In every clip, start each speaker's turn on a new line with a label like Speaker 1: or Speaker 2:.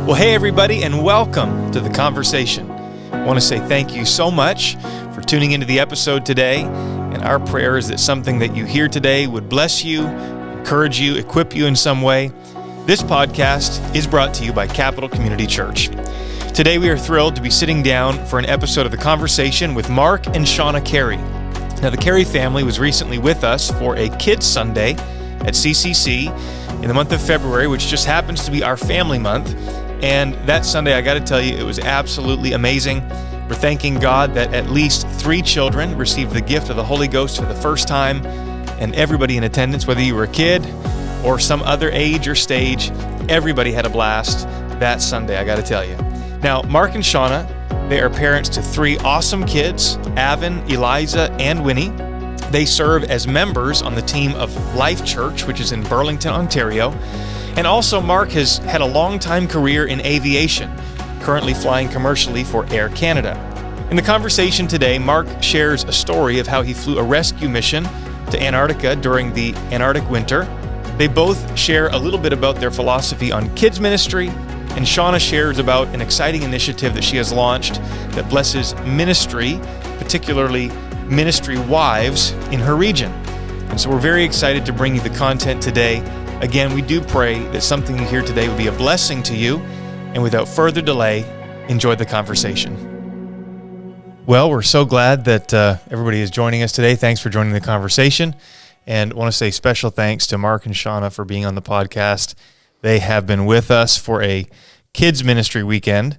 Speaker 1: Well, hey everybody, and welcome to The Conversation. I want to say thank you so much for tuning into the episode today, and our prayer is that something that you hear today would bless you, encourage you, equip you in some way. This podcast is brought to you by Capital Community Church. Today we are thrilled to be sitting down for an episode of The Conversation with Mark and Shawna Cary. Now, the Cary family was recently with us for a Kids Sunday at CCC in the month of February, which just happens to be our family month. And that Sunday, I got to tell you, it was absolutely amazing. We're thanking God that at least 3 children received the gift of the Holy Ghost for the first time, and everybody in attendance, whether you were a kid or some other age or stage, everybody had a blast that Sunday, I got to tell you. Now, Mark and Shawna, they are parents to 3 awesome kids, Aven, Eliza, and Winnie. They serve as members on the team of Life Church, which is in Burlington, Ontario. And also, Mark has had a long-time career in aviation, currently flying commercially for Air Canada. In the conversation today, Mark shares a story of how he flew a rescue mission to Antarctica during the Antarctic winter. They both share a little bit about their philosophy on kids ministry, and Shawna shares about an exciting initiative that she has launched that blesses ministry, particularly ministry wives in her region. And so we're very excited to bring you the content today. Again, we do pray that something you hear today will be a blessing to you. And without further delay, enjoy the conversation. Well, we're so glad that everybody is joining us today. Thanks for joining the conversation. And I want to say special thanks to Mark and Shawna for being on the podcast. They have been with us for a kids ministry weekend.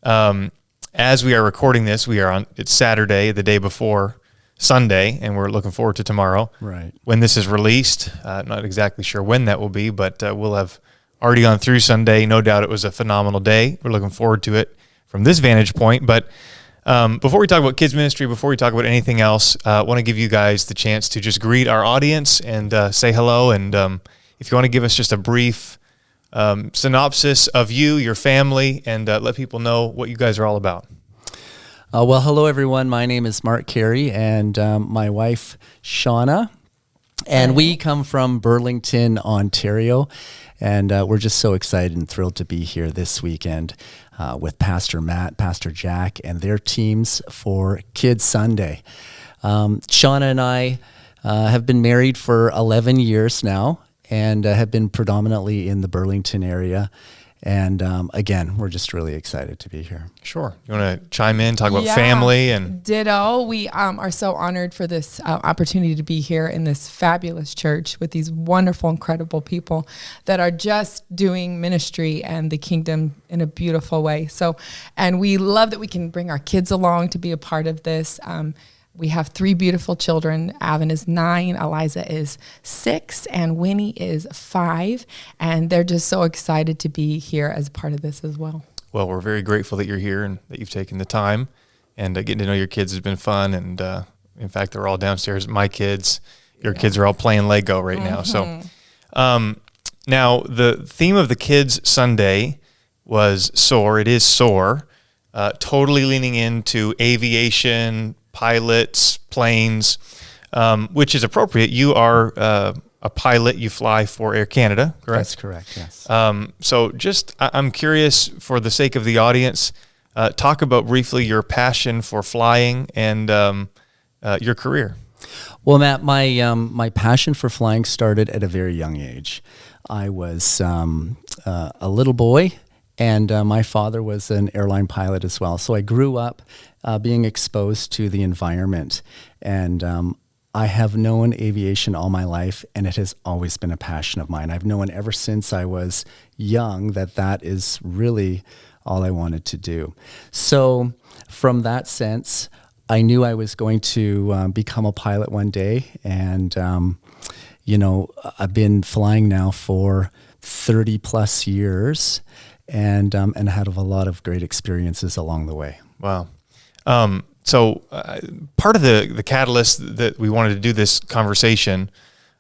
Speaker 1: As we are recording this, it's Saturday, the day before Sunday, and we're looking forward to tomorrow.
Speaker 2: Right. When
Speaker 1: this is released, not exactly sure when that will be, but we'll have already gone through Sunday. No doubt it was a phenomenal day. We're looking forward to it from this vantage point. But before we talk about kids ministry, before we talk about anything else, I want to give you guys the chance to just greet our audience and say hello. And if you want to give us just a brief synopsis of you, your family, and let people know what you guys are all about.
Speaker 2: Well, hello, everyone. My name is Mark Cary, and my wife, Shawna. And we come from Burlington, Ontario. And we're just so excited and thrilled to be here this weekend with Pastor Matt, Pastor Jack, and their teams for Kids Sunday. Shawna and I have been married for 11 years now and have been predominantly in the Burlington area. And again, we're just really excited to be here.
Speaker 1: Sure. You want to chime in, talk about family? And
Speaker 3: ditto. We are so honored for this opportunity to be here in this fabulous church with these wonderful, incredible people that are just doing ministry and the kingdom in a beautiful way. So, and we love that we can bring our kids along to be a part of this. We have 3 beautiful children. Aven is 9, Eliza is 6, and Winnie is 5. And they're just so excited to be here as part of this as well.
Speaker 1: Well, we're very grateful that you're here and that you've taken the time. And getting to know your kids has been fun. And in fact, they're all downstairs. My kids, your kids are all playing Lego right now. So now the theme of the Kids Sunday was SOAR. It is SOAR, totally leaning into aviation, pilots, planes, which is appropriate. You are a pilot. You fly for Air Canada, correct?
Speaker 2: That's correct, yes.
Speaker 1: So just, I'm curious, for the sake of the audience, talk about briefly your passion for flying and your career.
Speaker 2: Well, Matt, my passion for flying started at a very young age. I was a little boy, and my father was an airline pilot as well. So I grew up being exposed to the environment. And I have known aviation all my life, and it has always been a passion of mine. I've known ever since I was young that is really all I wanted to do. So from that sense, I knew I was going to become a pilot one day. And, I've been flying now for 30 plus years and had a lot of great experiences along the way.
Speaker 1: Wow. So part of the catalyst that we wanted to do this conversation,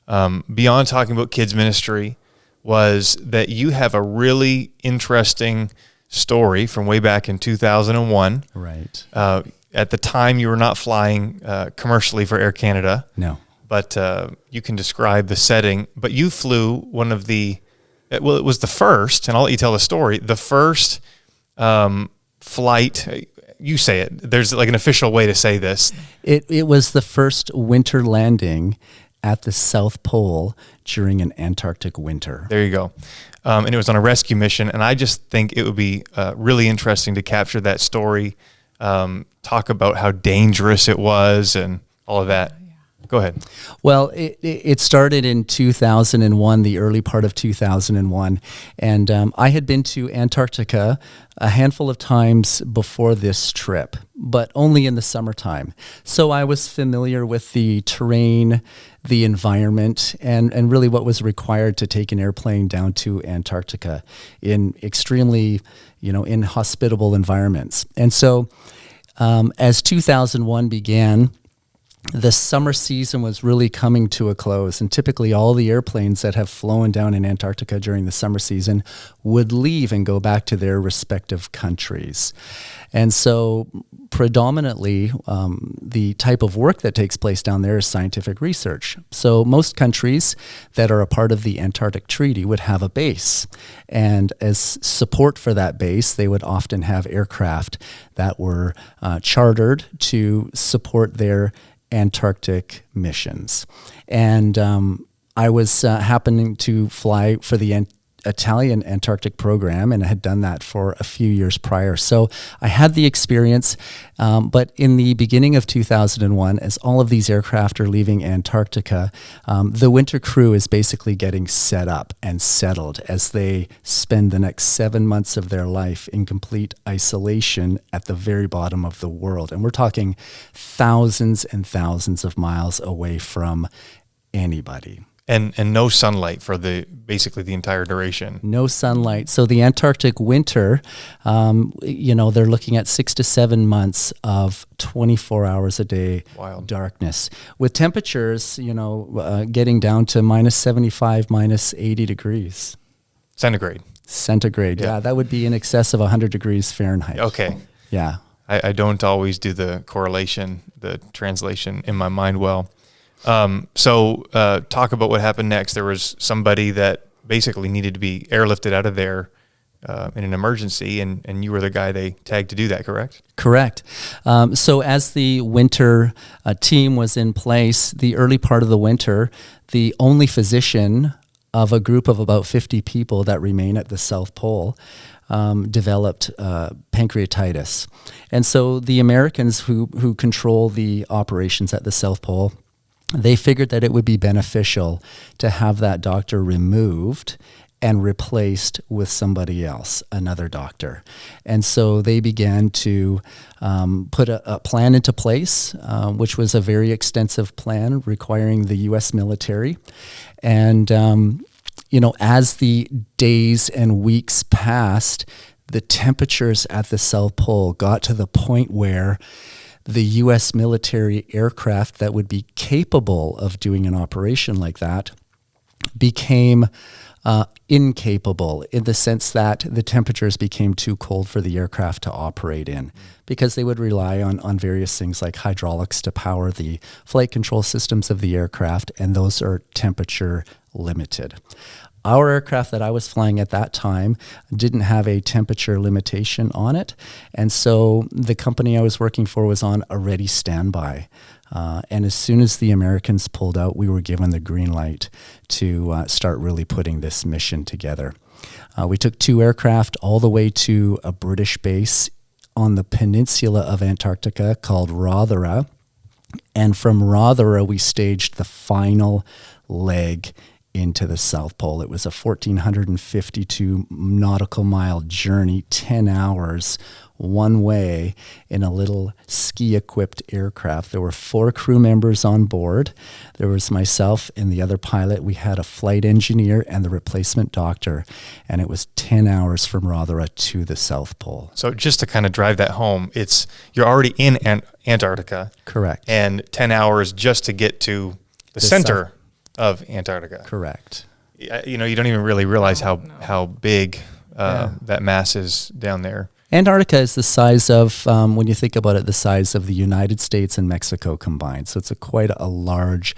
Speaker 1: beyond talking about kids ministry, was that you have a really interesting story from way back in 2001.
Speaker 2: Right.
Speaker 1: At the time, you were not flying commercially for Air Canada.
Speaker 2: No.
Speaker 1: But you can describe the setting. But you flew one of the, well, it was the first, and I'll let you tell the story, the first flight, you say it, there's like an official way to say this.
Speaker 2: It was the first winter landing at the South Pole during an Antarctic winter.
Speaker 1: There you go. And it was on a rescue mission, and I just think it would be really interesting to capture that story, talk about how dangerous it was and all of that. Go ahead.
Speaker 2: Well, it started in 2001, the early part of 2001, and I had been to Antarctica a handful of times before this trip, but only in the summertime. So I was familiar with the terrain, the environment, and really what was required to take an airplane down to Antarctica in extremely, inhospitable environments. And so as 2001 began, the summer season was really coming to a close, and typically all the airplanes that have flown down in Antarctica during the summer season would leave and go back to their respective countries. And so predominantly the type of work that takes place down there is scientific research. So most countries that are a part of the Antarctic Treaty would have a base, and as support for that base, they would often have aircraft that were chartered to support their Antarctic missions. And I was happening to fly for the Italian Antarctic program, and I had done that for a few years prior. So I had the experience, but in the beginning of 2001, as all of these aircraft are leaving Antarctica, the winter crew is basically getting set up and settled as they spend the next 7 months of their life in complete isolation at the very bottom of the world. And we're talking thousands and thousands of miles away from anybody.
Speaker 1: And no sunlight for basically the entire duration.
Speaker 2: No sunlight. So the Antarctic winter, they're looking at 6 to 7 months of 24 hours a day
Speaker 1: Wild.
Speaker 2: Darkness, with temperatures, getting down to minus 75, minus 80 degrees.
Speaker 1: Centigrade.
Speaker 2: Yeah, that would be in excess of 100 degrees Fahrenheit.
Speaker 1: Okay.
Speaker 2: Yeah.
Speaker 1: I don't always do the correlation, the translation in my mind well. So talk about what happened next. There was somebody that basically needed to be airlifted out of there in an emergency, and you were the guy they tagged to do that, correct?
Speaker 2: Correct. So as the winter team was in place, the early part of the winter, the only physician of a group of about 50 people that remain at the South Pole developed pancreatitis. And so the Americans who control the operations at the South Pole, they figured that it would be beneficial to have that doctor removed and replaced with somebody else, another doctor. And so they began to put a plan into place, which was a very extensive plan requiring the U.S. military. And, as the days and weeks passed, the temperatures at the South Pole got to the point where the U.S. military aircraft that would be capable of doing an operation like that became incapable, in the sense that the temperatures became too cold for the aircraft to operate in, because they would rely on various things like hydraulics to power the flight control systems of the aircraft, and those are temperature limited. Our aircraft that I was flying at that time didn't have a temperature limitation on it, and so the company I was working for was on a ready standby. And as soon as the Americans pulled out, we were given the green light to start really putting this mission together. We took 2 aircraft all the way to a British base on the peninsula of Antarctica called Rothera, and from Rothera we staged the final leg into the South Pole. It was a 1,452 nautical mile journey, 10 hours one way in a little ski-equipped aircraft. There were 4 crew members on board. There was myself and the other pilot. We had a flight engineer and the replacement doctor, and it was 10 hours from Rothera to the South Pole.
Speaker 1: So just to kind of drive that home, you're already in Antarctica.
Speaker 2: Correct.
Speaker 1: And 10 hours just to get to the center of Antarctica.
Speaker 2: Correct.
Speaker 1: You don't even really realize how big that mass is down there.
Speaker 2: Antarctica is the size of, when you think about it, the size of the United States and Mexico combined. So it's quite a large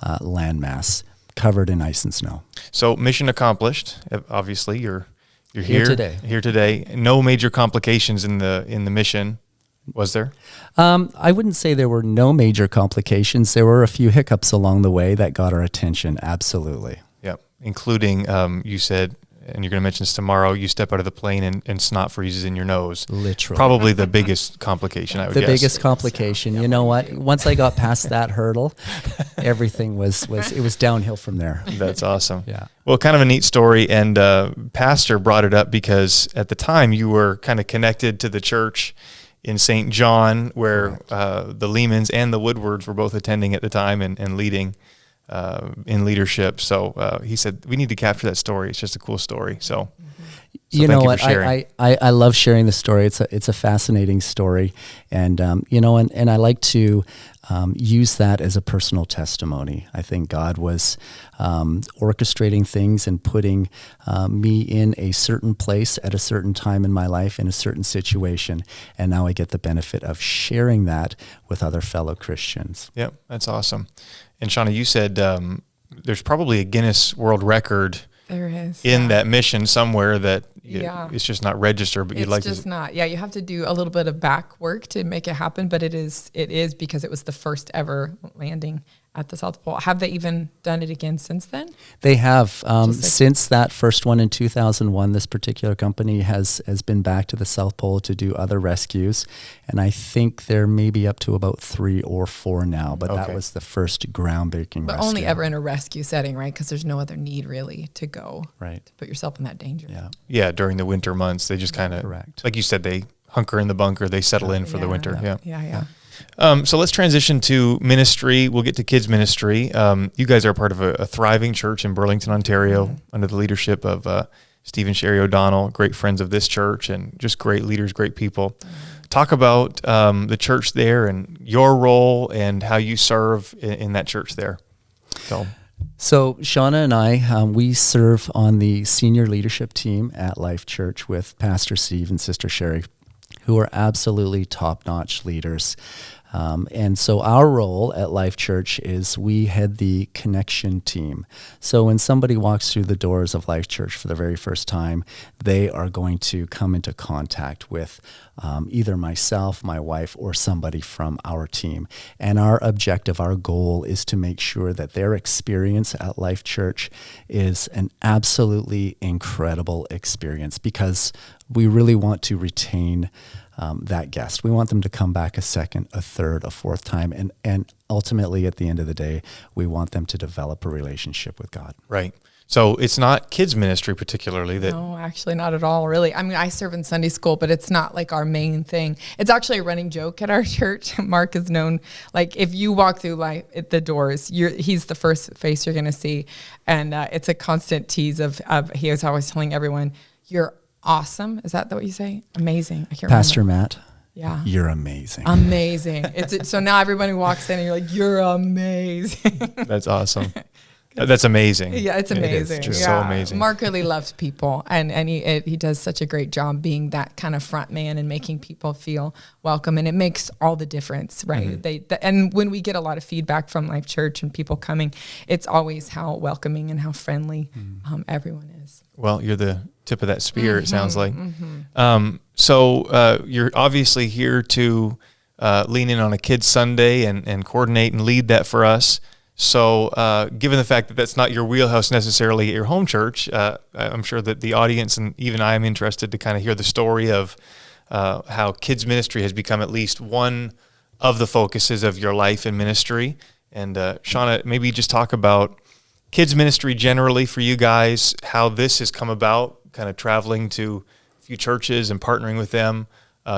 Speaker 2: landmass covered in ice and snow.
Speaker 1: So mission accomplished. Obviously, you're
Speaker 2: Here today.
Speaker 1: Here today. No major complications in the mission, was there?
Speaker 2: I wouldn't say there were no major complications. There were a few hiccups along the way that got our attention. Absolutely.
Speaker 1: Yep. Including, you said, and you're going to mention this tomorrow, you step out of the plane and snot freezes in your nose.
Speaker 2: Literally.
Speaker 1: Probably the biggest complication, I would guess.
Speaker 2: The biggest complication. You know what? Once I got past that hurdle, everything was downhill from there.
Speaker 1: That's awesome.
Speaker 2: Yeah.
Speaker 1: Well, kind of a neat story. And Pastor brought it up because at the time you were kind of connected to the church in St. John, where the Lehmans and the Woodwards were both attending at the time and leading in leadership. So he said, we need to capture that story. It's just a cool story. So
Speaker 2: you know what? I love sharing the story. It's a fascinating story. And, and I like to use that as a personal testimony. I think God was orchestrating things and putting me in a certain place at a certain time in my life in a certain situation. And now I get the benefit of sharing that with other fellow Christians.
Speaker 1: Yep, that's awesome. And Shawna, you said there's probably a Guinness World Record
Speaker 3: There is.
Speaker 1: in that mission somewhere that it's just not registered, but you'd like to.
Speaker 3: It's just not. Yeah, you have to do a little bit of back work to make it happen, but it is because it was the first ever landing at the South Pole. Have they even done it again since then?
Speaker 2: They have. Since that first one in 2001, this particular company has been back to the South Pole to do other rescues. And I think they're maybe up to about 3 or 4 now. But that was the first groundbreaking
Speaker 3: But
Speaker 2: rescue.
Speaker 3: only ever in a rescue setting, right? Because there's no other need really to go.
Speaker 2: Right.
Speaker 3: To put yourself in that danger.
Speaker 1: Yeah, during the winter months, they just kind of, like you said, they hunker in the bunker, they settle in for the winter.
Speaker 3: Yeah.
Speaker 1: So let's transition to ministry. We'll get to kids ministry. You guys are part of a thriving church in Burlington, Ontario, under the leadership of Steve and Sherry O'Donnell, great friends of this church and just great leaders, great people. Talk about the church there and your role and how you serve in that church there.
Speaker 2: So Shawna and I, we serve on the senior leadership team at Life Church with Pastor Steve and Sister Sherry, who are absolutely top-notch leaders. And so our role at Life Church is we head the connection team. So when somebody walks through the doors of Life Church for the very first time, they are going to come into contact with either myself, my wife, or somebody from our team. And our objective, our goal is to make sure that their experience at Life Church is an absolutely incredible experience, because we really want to retain that guest. We want them to come back a second, a third, a fourth time. And ultimately, at the end of the day, we want them to develop a relationship with God.
Speaker 1: Right. So it's not kids ministry particularly that.
Speaker 3: No, actually not at all, really. I mean, I serve in Sunday school, but it's not like our main thing. It's actually a running joke at our church. Mark is known, like if you walk through at the doors, he's the first face you're going to see. And it's a constant tease of he is always telling everyone, you're awesome. Is that what you say? Amazing. I can't
Speaker 2: Pastor
Speaker 3: remember.
Speaker 2: Matt.
Speaker 3: Yeah.
Speaker 2: You're amazing.
Speaker 3: Amazing. So now everybody walks in and you're like, you're amazing.
Speaker 1: That's awesome. That's amazing.
Speaker 3: Yeah, it's amazing.
Speaker 1: It is just so amazing.
Speaker 3: Mark really loves people, and he does such a great job being that kind of front man and making people feel welcome, and it makes all the difference, right? Mm-hmm. And when we get a lot of feedback from Life Church and people coming, it's always how welcoming and how friendly everyone is.
Speaker 1: Well, you're the tip of that spear, it sounds like. So you're obviously here to lean in on a Kids Sunday and coordinate and lead that for us. So given the fact that that's not your wheelhouse necessarily at your home church, I'm sure that the audience and even I am interested to kind of hear the story of how kids ministry has become at least one of the focuses of your life and ministry. And Shawna, maybe just talk about kids ministry generally for you guys, how this has come about, kind of traveling to a few churches and partnering with them,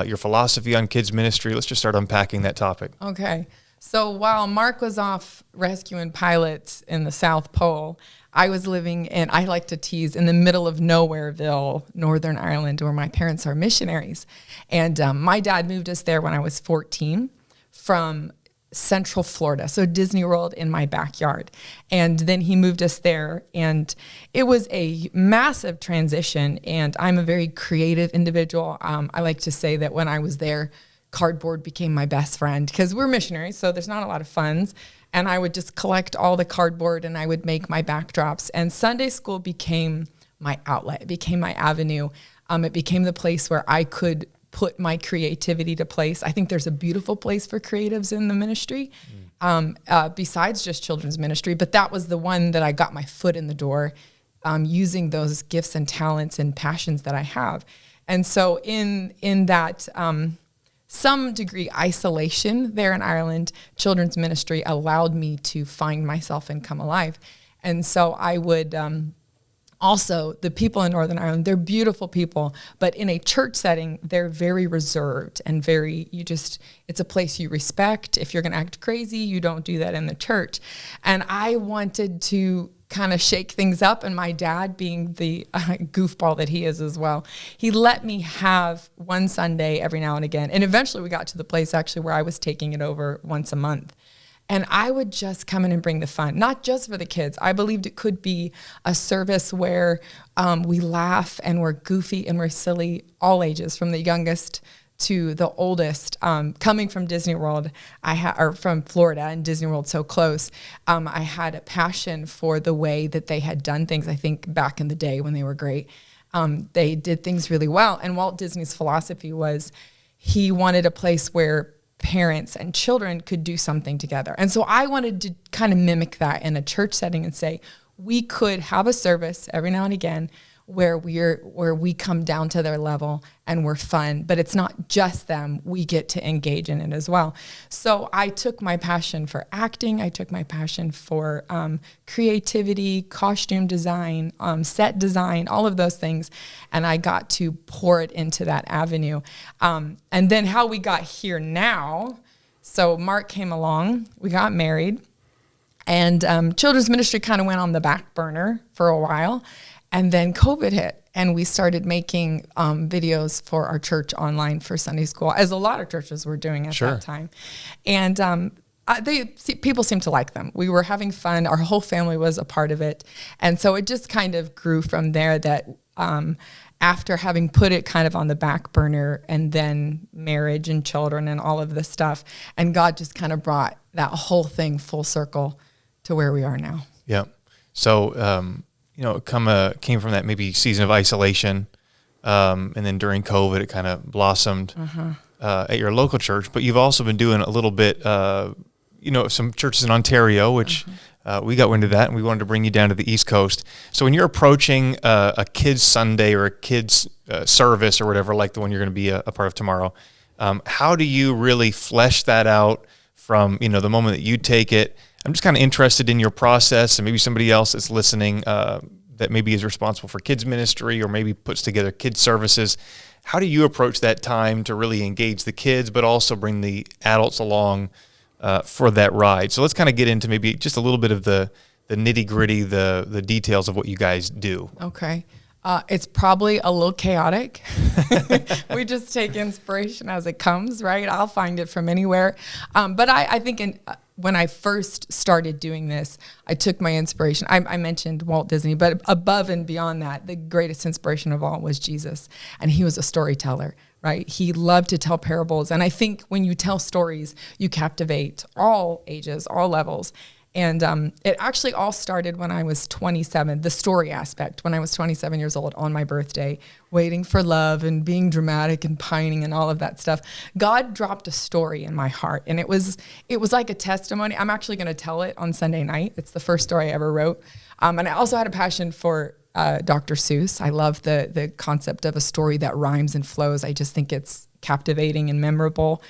Speaker 1: your philosophy on kids ministry. Let's just start unpacking that topic.
Speaker 3: Okay. So while Mark was off rescuing pilots in the South Pole, I was living in, I like to tease, in the middle of Nowhereville, Northern Ireland, where my parents are missionaries. And my dad moved us there when I was 14 from Central Florida, so Disney World in my backyard. And then he moved us there, and it was a massive transition, and I'm a very creative individual. I like to say that when I was there, cardboard became my best friend, because we're missionaries, so there's not a lot of funds. and I would just collect all the cardboard and I would make my backdrops. And Sunday school became my outlet. It became my avenue. It became the place where I could put my creativity to place. I think there's a beautiful place for creatives in the ministry, besides just children's ministry. But that was the one that I got my foot in the door, using those gifts and talents and passions that I have. And so in that some degree isolation there in Ireland, children's ministry allowed me to find myself and come alive. And so I would also, the people in Northern Ireland, they're beautiful people, but in a church setting, they're very reserved and it's a place you respect. If you're going to act crazy, you don't do that in the church. And I wanted to kind of shake things up, and my dad, being the goofball that he is as well, he let me have one Sunday every now and again. And eventually we got to the place actually where I was taking it over once a month. And I would just come in and bring the fun, not just for the kids. I believed it could be a service where we laugh and we're goofy and we're silly, all ages, from the youngest to the oldest. Coming from Disney World, or from Florida and Disney World so close, I had a passion for the way that they had done things. I think back in the day when they were great, they did things really well. And Walt Disney's philosophy was he wanted a place where parents and children could do something together. And so I wanted to kind of mimic that in a church setting and say, we could have a service every now and again where we come down to their level and we're fun, but it's not just them. We get to engage in it as well. So I took my passion for acting. I took my passion for creativity, costume design, set design, all of those things, and I got to pour it into that avenue. And then how we got here now, so Mark came along, we got married, and children's ministry kind of went on the back burner for a while. And then COVID hit, and we started making videos for our church online for Sunday school, as a lot of churches were doing at that time. And people seemed to like them. We were having fun. Our whole family was a part of it. And so it just kind of grew from there that after having put it kind of on the back burner, and then marriage and children and all of this stuff, and God just kind of brought that whole thing full circle to where we are now.
Speaker 1: Yeah. So, it came from that maybe season of isolation, and then during COVID, it kind of blossomed at your local church. But you've also been doing a little bit, some churches in Ontario, which we got into that, and we wanted to bring you down to the East Coast. So when you're approaching a kids' Sunday or a kids' service or whatever, like the one you're going to be a part of tomorrow, how do you really flesh that out from the moment that you take it? I'm just kind of interested in your process, and maybe somebody else that's listening that maybe is responsible for kids ministry or maybe puts together kids services. How do you approach that time to really engage the kids, but also bring the adults along for that ride? So let's kind of get into maybe just a little bit of the nitty gritty, the details of what you guys do.
Speaker 3: Okay. It's probably a little chaotic. We just take inspiration as it comes, right? I'll find it from anywhere. But I think when I first started doing this, I took my inspiration. I mentioned Walt Disney, but above and beyond that, the greatest inspiration of all was Jesus. And he was a storyteller, right? He loved to tell parables. And I think when you tell stories, you captivate all ages, all levels. And it actually all started when I was 27, the story aspect, when I was 27 years old on my birthday, waiting for love and being dramatic and pining and all of that stuff. God dropped a story in my heart, and it was like a testimony. I'm actually going to tell it on Sunday night. It's the first story I ever wrote. And I also had a passion for Dr. Seuss. I love the concept of a story that rhymes and flows. I just think it's captivating and memorable.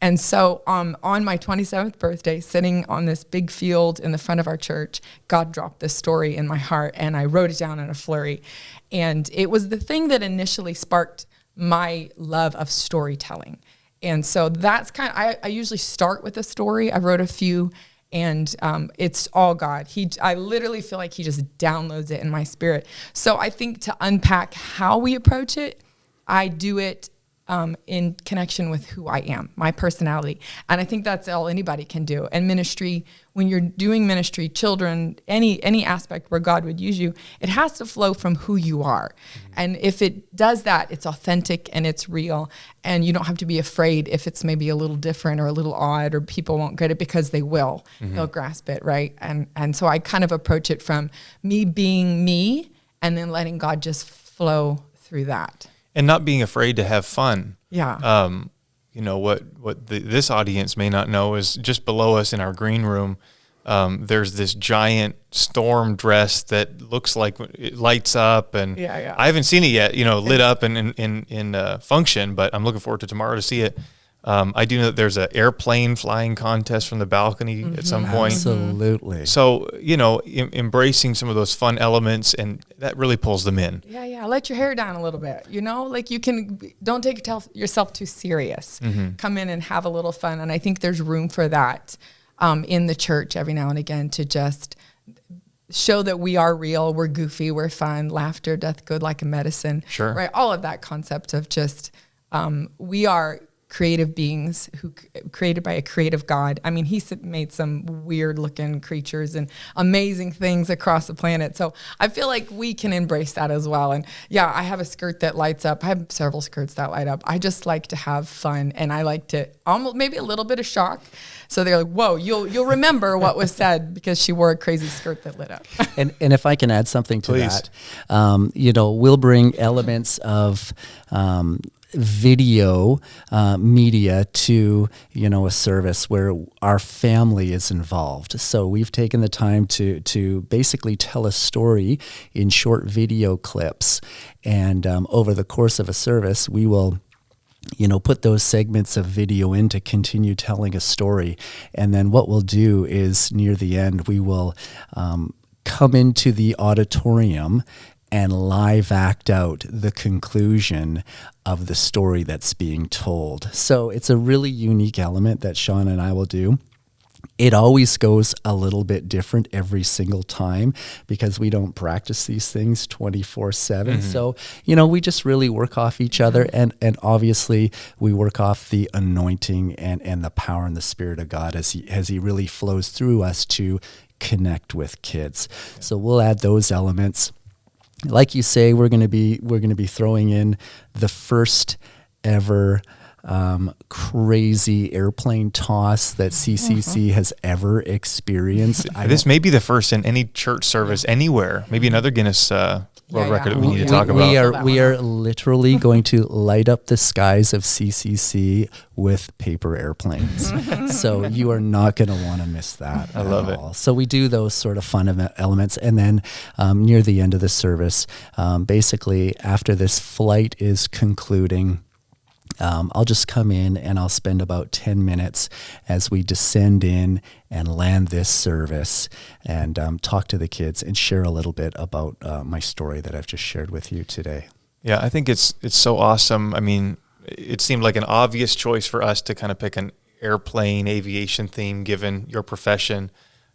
Speaker 3: And so on my 27th birthday, sitting on this big field in the front of our church, God dropped this story in my heart, and I wrote it down in a flurry. And it was the thing that initially sparked my love of storytelling. And so that's I usually start with a story. I wrote a few, and it's all God. I literally feel like he just downloads it in my spirit. So I think to unpack how we approach it, I do it in connection with who I am, my personality. And I think that's all anybody can do. And ministry, when you're doing ministry, children, any aspect where God would use you, it has to flow from who you are. And if it does that, it's authentic and it's real. And you don't have to be afraid if it's maybe a little different or a little odd, or people won't get it, because they will. They'll grasp it, right? And so I kind of approach it from me being me, and then letting God just flow through that.
Speaker 1: And not being afraid to have fun.
Speaker 3: Yeah.
Speaker 1: This audience may not know is just below us in our green room, there's this giant storm dress that looks like it lights up, and I haven't seen it yet, lit up and in function, but I'm looking forward to tomorrow to see it. I do know that there's an airplane flying contest from the balcony at some point.
Speaker 2: Absolutely.
Speaker 1: So, embracing some of those fun elements, and that really pulls them in.
Speaker 3: Yeah. Let your hair down a little bit, like don't take yourself too serious. Come in and have a little fun. And I think there's room for that in the church every now and again, to just show that we are real, we're goofy, we're fun, laughter doth good like a medicine.
Speaker 1: Sure.
Speaker 3: Right. All of that concept of just, we are creative beings who created by a creative God. I mean, he made some weird looking creatures and amazing things across the planet. So I feel like we can embrace that as well. And yeah, I have a skirt that lights up. I have several skirts that light up. I just like to have fun, and I like to almost maybe a little bit of shock. So they're like, whoa, you'll remember what was said because she wore a crazy skirt that lit up.
Speaker 2: And if I can add something to
Speaker 1: Please.
Speaker 2: that, we'll bring elements of video media to a service where our family is involved. So we've taken the time to basically tell a story in short video clips, and over the course of a service we will put those segments of video in to continue telling a story. And then what we'll do is, near the end, we will come into the auditorium and live act out the conclusion of the story that's being told. So it's a really unique element that Sean and I will do. It always goes a little bit different every single time, because we don't practice these things 24/7. So, we just really work off each other, and obviously we work off the anointing and the power and the Spirit of God as he really flows through us to connect with kids. So we'll add those elements. Like you say, we're going to be throwing in the first ever crazy airplane toss that CCC has ever experienced.
Speaker 1: This may be the first in any church service anywhere. Maybe another Guinness World Record that we need to talk about.
Speaker 2: We are literally going to light up the skies of CCC with paper airplanes. So you are not going to want to miss that. I love it. So we do those sort of fun elements. And then near the end of the service, basically after this flight is concluding, I'll just come in and I'll spend about 10 minutes as we descend in and land this service, and talk to the kids and share a little bit about my story that I've just shared with you today.
Speaker 1: Yeah, I think it's so awesome. I mean, it seemed like an obvious choice for us to kind of pick an airplane aviation theme given your profession.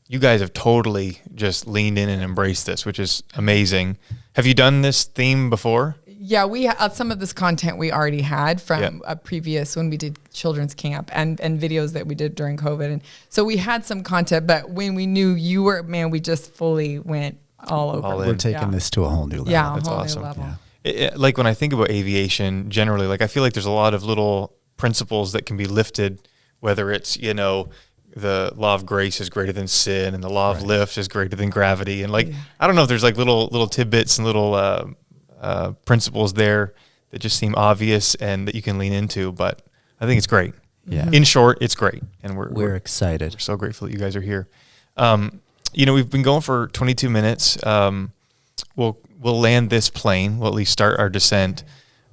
Speaker 1: You guys have totally just leaned in and embraced this, which is amazing. Have you done this theme before?
Speaker 3: Yeah, we some of this content we already had from a previous, when we did children's camp and videos that we did during COVID. And so we had some content, but when we knew you were, we just fully went all over.
Speaker 2: We're taking this to a whole new level.
Speaker 3: Yeah,
Speaker 1: that's
Speaker 3: whole
Speaker 1: awesome.
Speaker 3: New level.
Speaker 1: Like when I think about aviation generally, like I feel like there's a lot of little principles that can be lifted, whether it's, the law of grace is greater than sin and the law of lift is greater than gravity. And I don't know if there's like little tidbits and little principles there that just seem obvious and that you can lean into, but I think it's great.
Speaker 2: Yeah.
Speaker 1: In short, it's great. And
Speaker 2: we're excited.
Speaker 1: We're so grateful that you guys are here. We've been going for 22 minutes. We'll land this plane. We'll at least start our descent.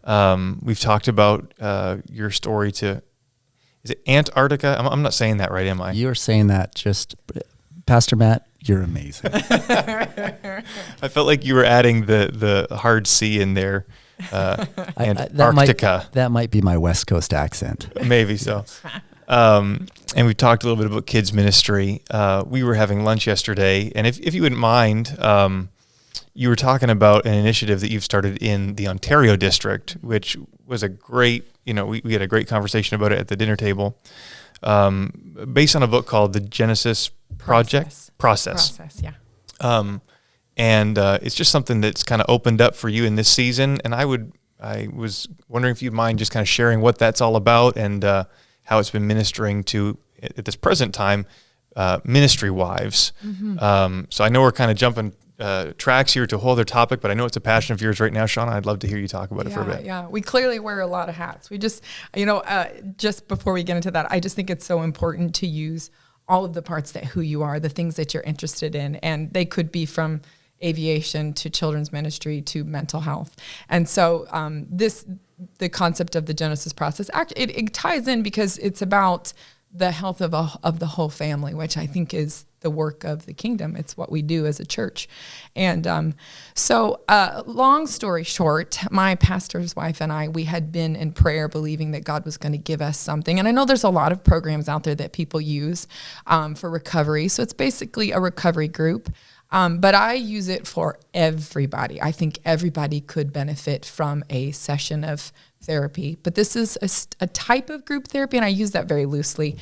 Speaker 1: We've talked about your story to, is it Antarctica? I'm not saying that right, am I?
Speaker 2: You're saying that just, Pastor Matt, you're amazing.
Speaker 1: I felt like you were adding the hard C in there. Antarctica.
Speaker 2: That might be my West Coast accent.
Speaker 1: Maybe so. And we talked a little bit about kids ministry. We were having lunch yesterday, and if you wouldn't mind, you were talking about an initiative that you've started in the Ontario district, which was a great we had a great conversation about it at the dinner table, based on a book called The Genesis Process.
Speaker 3: Yeah.
Speaker 1: And it's just something that's kind of opened up for you in this season. And I was wondering if you'd mind just kind of sharing what that's all about and how it's been ministering to, at this present time, ministry wives. So I know we're kind of jumping tracks here to a whole other topic, but I know it's a passion of yours right now, Shawna. I'd love to hear you talk about it for a bit.
Speaker 3: Yeah, we clearly wear a lot of hats. We just, just before we get into that, I just think it's so important to use all of the parts that who you are, the things that you're interested in, and they could be from aviation to children's ministry to mental health. And so the concept of the Genesis process, actually, it ties in because it's about the health of the whole family, which I think is the work of the kingdom. It's what we do as a church. And so long story short, my pastor's wife and I, we had been in prayer believing that God was going to give us something. And I know there's a lot of programs out there that people use for recovery. So it's basically a recovery group. But I use it for everybody. I think everybody could benefit from a session of therapy. But this is a type of group therapy, and I use that very loosely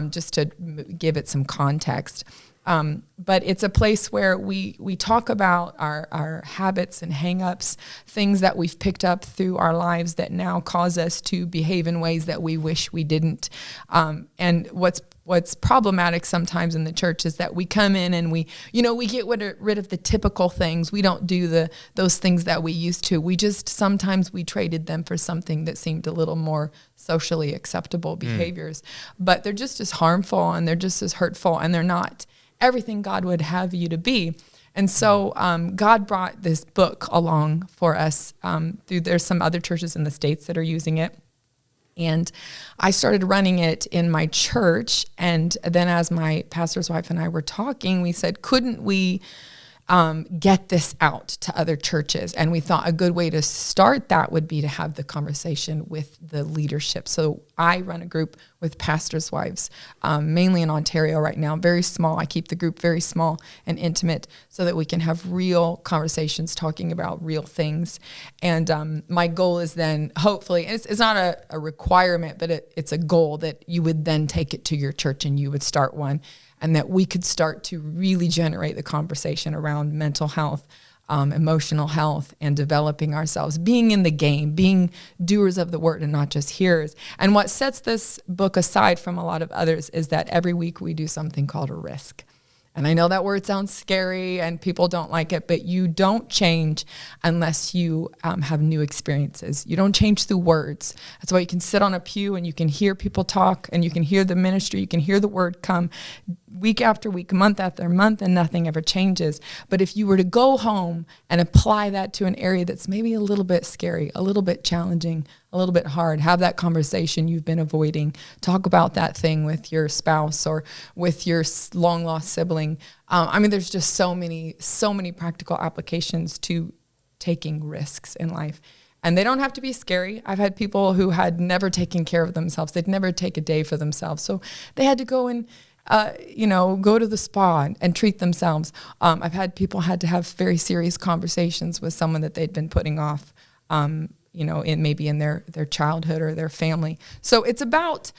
Speaker 3: just to give it some context. But it's a place where we talk about our habits and hang-ups, things that we've picked up through our lives that now cause us to behave in ways that we wish we didn't. And what's problematic sometimes in the church is that we come in and we get rid of the typical things. We don't do those things that we used to. Sometimes we traded them for something that seemed a little more socially acceptable behaviors. But they're just as harmful and they're just as hurtful, and they're not everything God would have you to be. And so God brought this book along for us. There's some other churches in the States that are using it. And I started running it in my church. And then as my pastor's wife and I were talking, we said, couldn't we get this out to other churches? And we thought a good way to start that would be to have the conversation with the leadership. So I run a group with pastors' wives, mainly in Ontario right now, very small. I keep the group very small and intimate so that we can have real conversations talking about real things. And my goal is then, hopefully, it's not a requirement, but it's a goal that you would then take it to your church and you would start one, and that we could start to really generate the conversation around mental health, emotional health, and developing ourselves, being in the game, being doers of the word and not just hearers. And what sets this book aside from a lot of others is that every week we do something called a risk. And I know that word sounds scary and people don't like it, but you don't change unless you have new experiences. You don't change through words. That's why you can sit on a pew and you can hear people talk and you can hear the ministry, you can hear the word come week after week, month after month, and nothing ever changes. But if you were to go home and apply that to an area that's maybe a little bit scary, a little bit challenging, a little bit hard, have that conversation you've been avoiding, talk about that thing with your spouse or with your long-lost sibling. There's just so many practical applications to taking risks in life. And they don't have to be scary. I've had people who had never taken care of themselves. They'd never take a day for themselves. So they had to go and go to the spa and treat themselves. I've had people had to have very serious conversations with someone that they'd been putting off, in their childhood or their family. So it's about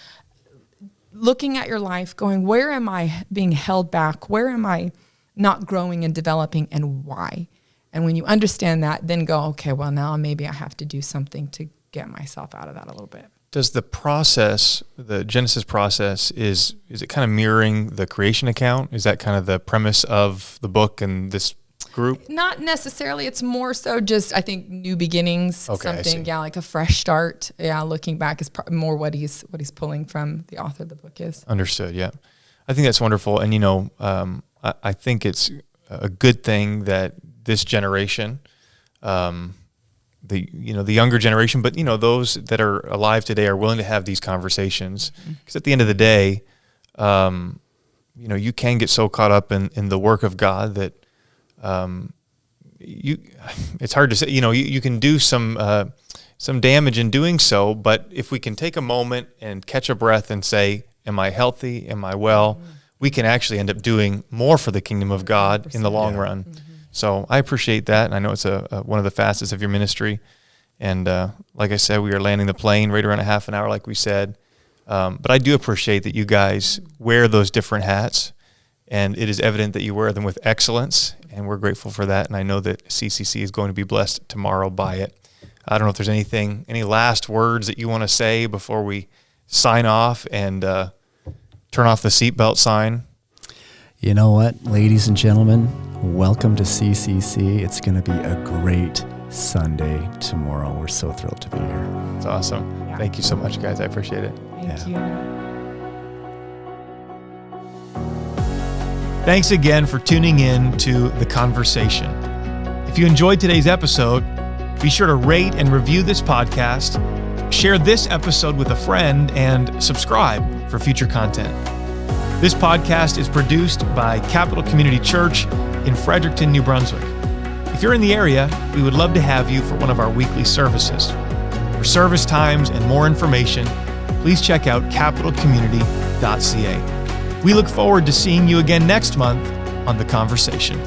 Speaker 3: looking at your life, going, where am I being held back? Where am I not growing and developing, and why? And when you understand that, then go, okay, well, now maybe I have to do something to get myself out of that a little bit.
Speaker 1: Does the process, the Genesis process, is it kind of mirroring the creation account? Is that kind of the premise of the book and this group?
Speaker 3: Not necessarily. It's more so just, I think, new beginnings, something, like a fresh start. Yeah, looking back is more what he's pulling from the author of the book is. Understood,
Speaker 1: yeah. I think that's wonderful. And, I think it's a good thing that this generation, the younger generation, but those that are alive today are willing to have these conversations, because at the end of the day, you can get so caught up in the work of God that it's hard to say. You can do some damage in doing so, but if we can take a moment and catch a breath and say, "Am I healthy? Am I well?" We can actually end up doing more for the kingdom of God in the long run. So I appreciate that, and I know it's one of the facets of your ministry. And like I said, we are landing the plane right around a half an hour, like we said. But I do appreciate that you guys wear those different hats, and it is evident that you wear them with excellence, and we're grateful for that. And I know that CCC is going to be blessed tomorrow by it. I don't know if there's any last words that you want to say before we sign off and turn off the seatbelt sign.
Speaker 2: You know what, ladies and gentlemen, welcome to CCC. It's going to be a great Sunday tomorrow. We're so thrilled to be here.
Speaker 1: It's awesome.
Speaker 3: Yeah.
Speaker 1: Thank you so much, guys. I appreciate it.
Speaker 3: Thank you.
Speaker 1: Thanks again for tuning in to The Conversation. If you enjoyed today's episode, be sure to rate and review this podcast, share this episode with a friend, and subscribe for future content. This podcast is produced by Capital Community Church in Fredericton, New Brunswick. If you're in the area, we would love to have you for one of our weekly services. For service times and more information, please check out capitalcommunity.ca. We look forward to seeing you again next month on The Conversation.